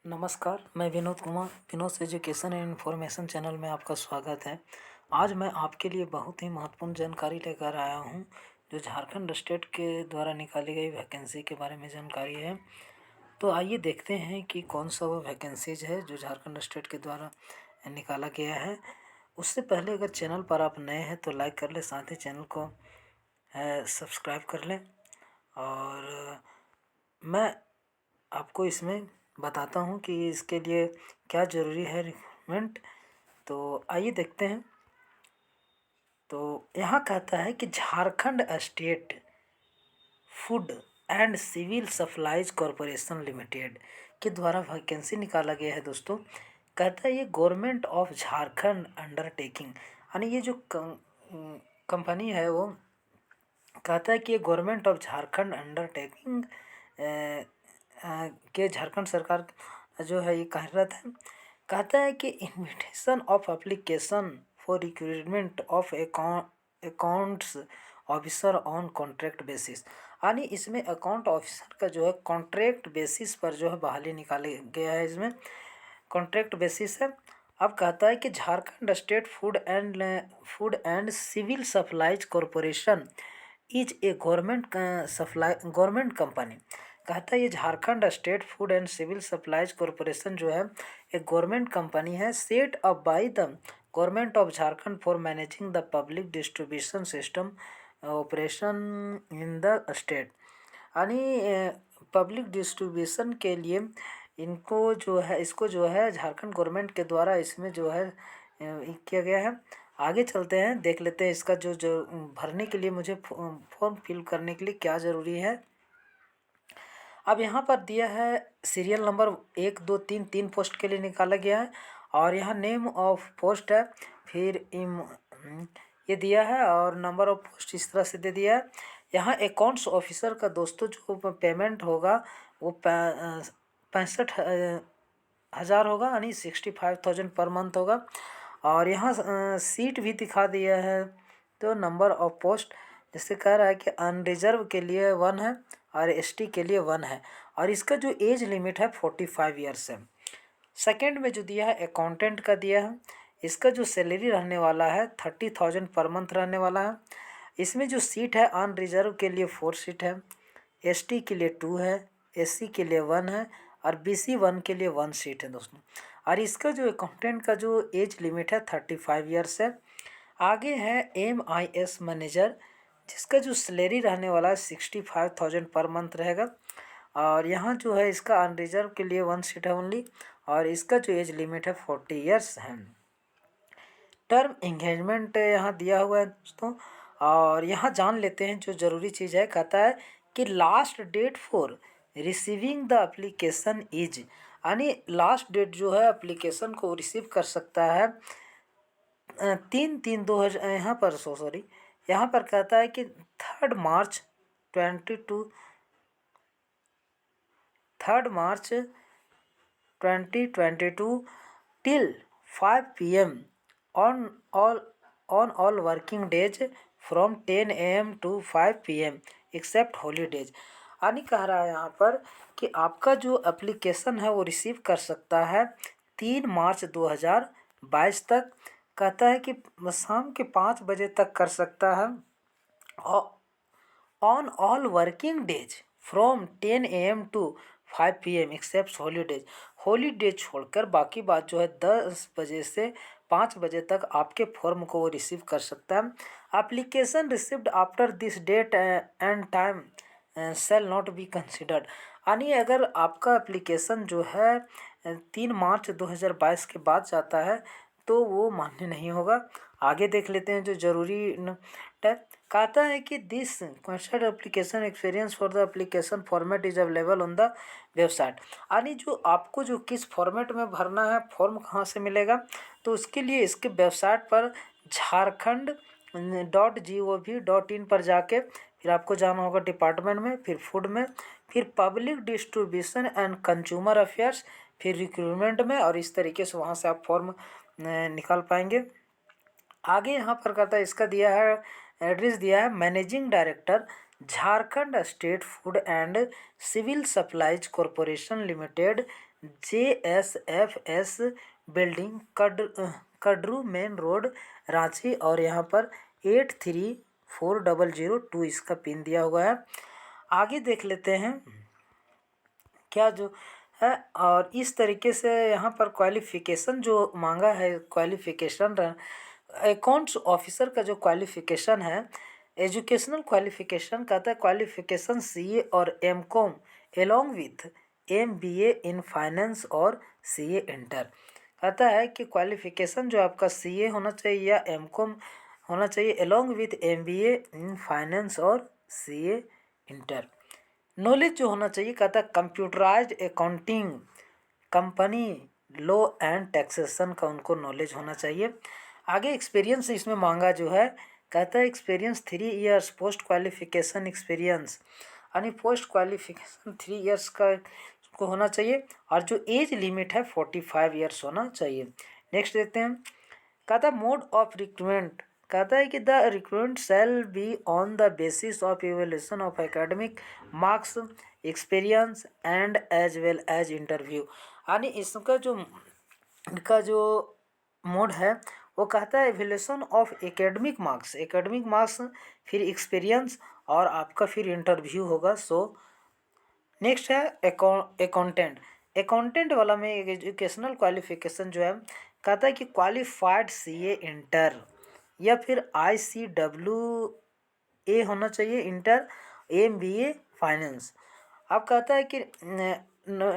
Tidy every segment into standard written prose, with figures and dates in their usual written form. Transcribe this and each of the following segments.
नमस्कार, मैं Vinod Kumar Vinod education and information channel में आपका स्वागत है। आज मैं आपके लिए बहुत ही महत्वपूर्ण जानकारी लेकर आया हूं, जो झारखंड स्टेट के द्वारा निकाली गई वैकेंसी के बारे में जानकारी है। तो आइए देखते हैं कि कौन सा वो वैकेंसीज है जो झारखंड स्टेट के द्वारा निकाला गया है। उससे पहले अगर चैनल पर आप नए हैं तो लाइक कर लें, साथ ही चैनल को सब्सक्राइब कर लें। और मैं आपको इसमें बताता हूँ कि इसके लिए क्या ज़रूरी है रिक्वायरमेंट। तो आइए देखते हैं। तो यहाँ कहता है कि Jharkhand state food and civil supplies corporation limited के द्वारा वैकेंसी निकाला गया है दोस्तों। कहता है ये गवर्नमेंट ऑफ झारखंड अंडरटेकिंग, यानी ये जो कंपनी है वो कहता है कि ये गवर्नमेंट ऑफ झारखंड अंडरटेकिंग के झारखंड सरकार जो है ये कार्यरत है। कहता है कि invitation of application for recruitment of accounts officer on contract basis, यानी इसमें अकाउंट ऑफिसर का जो है कॉन्ट्रैक्ट बेसिस पर जो है बहाली निकाले गया है। इसमें कॉन्ट्रैक्ट बेसिस है। अब कहता है कि Jharkhand state food and civil supplies corporation is a government company. कहता है ये Jharkhand state food and civil supplies corporation जो है एक गवर्नमेंट कंपनी है, set up by the government of Jharkhand for managing the public distribution system operation in the state, यानी public distribution के लिए इसको जो है झारखंड गवर्नमेंट के द्वारा इसमें जो है किया गया है। आगे चलते हैं, देख लेते हैं इसका जो भरने के लिए मुझे फॉर्म फिल करने के लिए क्या ज़रूरी है। अब यहाँ पर दिया है सीरियल नंबर 1 2 3 पोस्ट के लिए निकाला गया है, और यहाँ नेम ऑफ पोस्ट है, फिर ये दिया है और नंबर ऑफ पोस्ट इस तरह से दे दिया है। यहाँ अकाउंट्स ऑफिसर का दोस्तों जो पेमेंट होगा वो 65,000 होगा, यानी 65,000 पर मंथ होगा। और यहाँ सीट भी दिखा दिया है। तो नंबर ऑफ पोस्ट जैसे कह रहा है कि अनरिजर्व के लिए 1 है और एसटी के लिए 1 है, और इसका जो एज लिमिट है 45 ईयर्स है। सेकंड में जो दिया है अकाउंटेंट का दिया है, इसका जो सैलरी रहने वाला है 30,000 पर मंथ रहने वाला है। इसमें जो सीट है अनरिजर्व के लिए 4 सीट है, एसटी के लिए 2 है, एससी के लिए 1 है, और बीसी 1 के लिए 1 सीट है दोस्तों। और इसका जो अकाउंटेंट का जो एज लिमिट है 35 ईयर्स है। आगे है MIS मैनेजर, जिसका जो सैलरी रहने वाला है 65,000 पर मंथ रहेगा, और यहाँ जो है इसका अनरिजर्व के लिए 1 सीट है ओनली, और इसका जो एज लिमिट है 40 ईयर्स है। टर्म एंगेजमेंट यहाँ दिया हुआ है दोस्तों, और यहाँ जान लेते हैं जो ज़रूरी चीज़ है। कहता है कि last date for receiving the application is, यानी लास्ट डेट जो है एप्लीकेशन को रिसीव कर सकता है 3/3/2000, यहाँ पर सॉरी यहाँ पर कहता है कि 3 मार्च 2022 till 5 PM on all working days from 10 AM to 5 PM except holidays. यानी कह रहा है यहाँ पर कि आपका जो एप्लीकेशन है वो रिसीव कर सकता है 3 मार्च 2022 तक। कहता है कि शाम के 5 बजे तक कर सकता है, on all working days from 10 AM to 5 PM except holidays. Holidays छोड़कर बाकी बात जो है 10 बजे से 5 बजे तक आपके फॉर्म को वो रिसीव कर सकता है। Application received after this date and time shall not be considered, यानी अगर आपका एप्लीकेशन जो है 3 मार्च 2022 के बाद जाता है तो वो मान्य नहीं होगा। आगे देख लेते हैं जो जरूरी है। कहता है कि this concert application experience for the application format is available on the website, यानी जो आपको जो किस फॉर्मेट में भरना है, फॉर्म कहाँ से मिलेगा, तो उसके लिए इसके वेबसाइट पर झारखंड.gov.in पर जाके फिर आपको जाना होगा डिपार्टमेंट में, फिर फूड में, फिर public distribution and consumer affairs, फिर रिक्रूटमेंट में, और इस तरीके से वहाँ से आप फॉर्म निकाल पाएंगे। आगे यहाँ पर कहता है इसका दिया है एड्रेस दिया है managing director Jharkhand state food and civil supplies corporation limited JSFS building Kadru main road Ranchi और यहाँ पर 834002 इसका पिन दिया हुआ है। आगे देख लेते हैं क्या जो है, और इस तरीके से यहाँ पर क्वालिफ़िकेशन जो मांगा है, क्वालिफ़िकेशन अकाउंट्स ऑफिसर का जो क्वालिफ़िकेशन है, एजुकेशनल क्वालिफ़िकेशन कहता है क्वालिफ़िकेशन CA और MCOM along with MBA in finance और CA इंटर। कहता है कि क्वालिफ़िकेशन जो आपका CA होना चाहिए या MCOM होना चाहिए along with MBA in finance और CA इंटर। नॉलेज जो होना चाहिए कहता है computerised accounting, company law and taxation का उनको नॉलेज होना चाहिए। आगे एक्सपीरियंस इसमें मांगा जो है, कहता है experience 3 years post qualification experience, यानी पोस्ट क्वालिफिकेशन 3 इयर्स का को होना चाहिए और जो एज लिमिट है 45 इयर्स होना चाहिए। नेक्स्ट देखते हैं, कहता है मोड ऑफ रिक्रूटमेंट, कहता है कि the recruitment shall be on the basis of evaluation of academic marks experience and as well as interview, यानी इनका जो मोड है वो कहता है इवेल्यूशन ऑफ एकेडमिक मार्क्स फिर एक्सपीरियंस और आपका फिर इंटरव्यू होगा। सो नेक्स्ट है अकाउंटेंट वाला में एजुकेशनल क्वालिफिकेशन जो है, कहता है कि क्वालिफाइड CA इंटर या फिर ICWA होना चाहिए इंटर MBA फाइनेंस। अब कहता है कि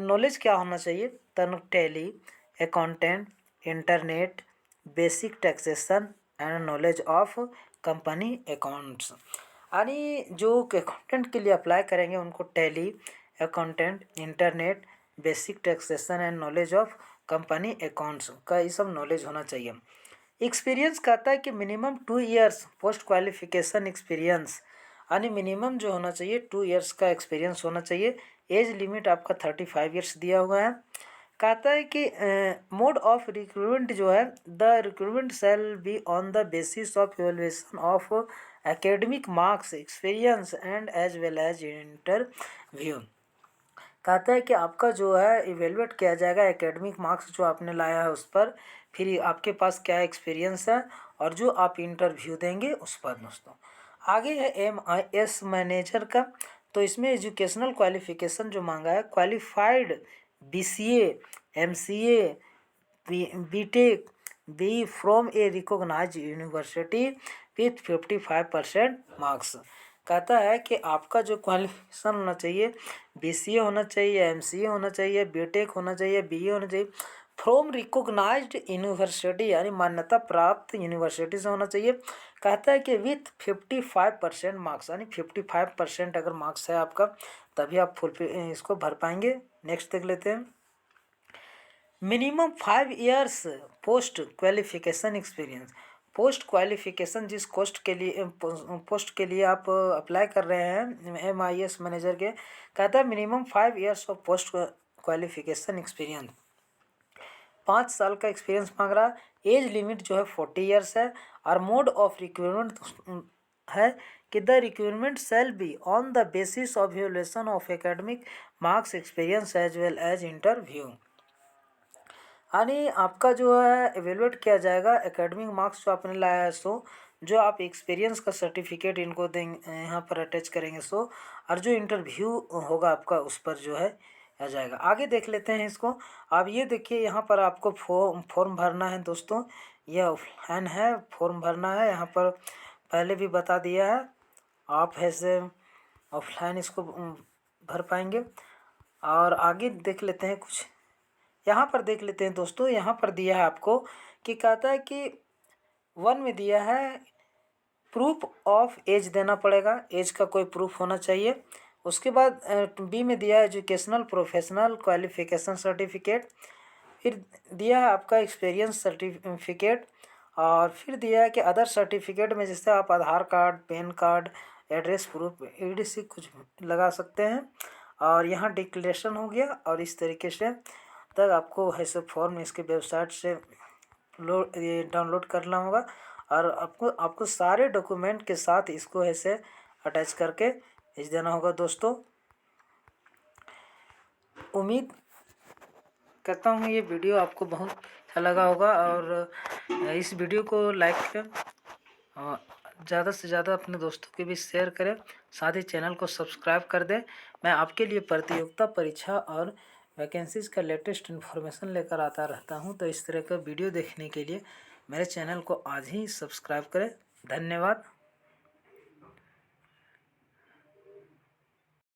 नॉलेज क्या होना चाहिए, tally, accountant, internet, basic taxation and knowledge of company accounts, यानी जो अकाउंटेंट के लिए अप्लाई करेंगे उनको tally, accountant, internet, basic taxation and knowledge of company accounts का ये सब नॉलेज होना चाहिए। एक्सपीरियंस कहता है कि minimum 2 years post qualification experience, यानी मिनिमम जो होना चाहिए 2 इयर्स का एक्सपीरियंस होना चाहिए। एज लिमिट आपका 35 इयर्स दिया हुआ है। कहता है कि मोड ऑफ रिक्रूटमेंट जो है, the recruitment shall be on the basis of evaluation of academic marks experience and as well as interview. कहता है कि आपका जो है इवेलुएट किया जाएगा एकेडमिक मार्क्स जो आपने लाया है उस पर, फिर आपके पास क्या एक्सपीरियंस है और जो आप इंटरव्यू देंगे उस पर दोस्तों। आगे है MIS मैनेजर का, तो इसमें एजुकेशनल क्वालिफिकेशन जो मांगा है qualified BCA MCA BTech be from a recognize university with 55% marks. कहता है कि आपका जो क्वालिफिकेशन होना चाहिए BCA होना चाहिए, MCA होना चाहिए, BTech होना चाहिए, BA होना चाहिए फ्रॉम रिकॉग्नाइज्ड यूनिवर्सिटी, यानी मान्यता प्राप्त यूनिवर्सिटी से होना चाहिए। कहता है कि विथ 55% मार्क्स, यानी 55% अगर मार्क्स है आपका तभी आप इसको भर पाएंगे। नेक्स्ट देख लेते हैं, minimum 5 years post qualification experience. Post qualification जिस पोस्ट के लिए आप अप्लाई कर रहे हैं MIS मैनेजर के, कहता है minimum 5 years of post qualification experience, 5 साल का एक्सपीरियंस मांग रहा है। एज लिमिट जो है 40 इयर्स है और मोड ऑफ रिक्रूटमेंट है कि the recruitment shall be on the basis of evaluation of academic marks experience as well as interview, यानी आपका जो है एवेलुएट किया जाएगा एकेडमिक मार्क्स जो आपने लाया है सो, जो आप एक्सपीरियंस का सर्टिफिकेट इनको देंगे यहाँ पर अटैच करेंगे सो, और जो इंटरव्यू होगा आपका उस पर जो है आ जाएगा। आगे देख लेते हैं इसको। अब ये देखिए यहाँ पर आपको फॉर्म भरना है दोस्तों, यह ऑफलाइन है, फॉर्म भरना है। यहाँ पर पहले भी बता दिया है, आप ऐसे ऑफलाइन इसको भर पाएंगे। और आगे देख लेते हैं कुछ, यहाँ पर देख लेते हैं दोस्तों। यहाँ पर दिया है आपको कि कहता है कि 1 में दिया है प्रूफ ऑफ एज देना पड़ेगा, एज का कोई प्रूफ होना चाहिए। उसके बाद B में दिया है एजुकेशनल प्रोफेशनल क्वालिफिकेशन सर्टिफिकेट, फिर दिया है आपका एक्सपीरियंस सर्टिफिकेट, और फिर दिया है कि अदर सर्टिफिकेट में जैसे आप Aadhaar card, PAN card, address proof EDC कुछ लगा सकते हैं। और यहाँ डिक्लेरेशन हो गया, और इस तरीके से तक आपको ऐसे फॉर्म इसके वेबसाइट से डाउनलोड करना होगा और आपको सारे डॉक्यूमेंट के साथ इसको ऐसे अटैच करके भेज देना होगा दोस्तों। उम्मीद करता हूँ ये वीडियो आपको बहुत अच्छा लगा होगा और इस वीडियो को लाइक करें और ज़्यादा से ज़्यादा अपने दोस्तों के बीच शेयर करें, साथ ही चैनल को सब्सक्राइब कर दें। मैं आपके लिए प्रतियोगिता परीक्षा और वैकेंसीज़ का लेटेस्ट इन्फॉर्मेशन लेकर आता रहता हूं, तो इस तरह का वीडियो देखने के लिए मेरे चैनल को आज ही सब्सक्राइब करें। धन्यवाद।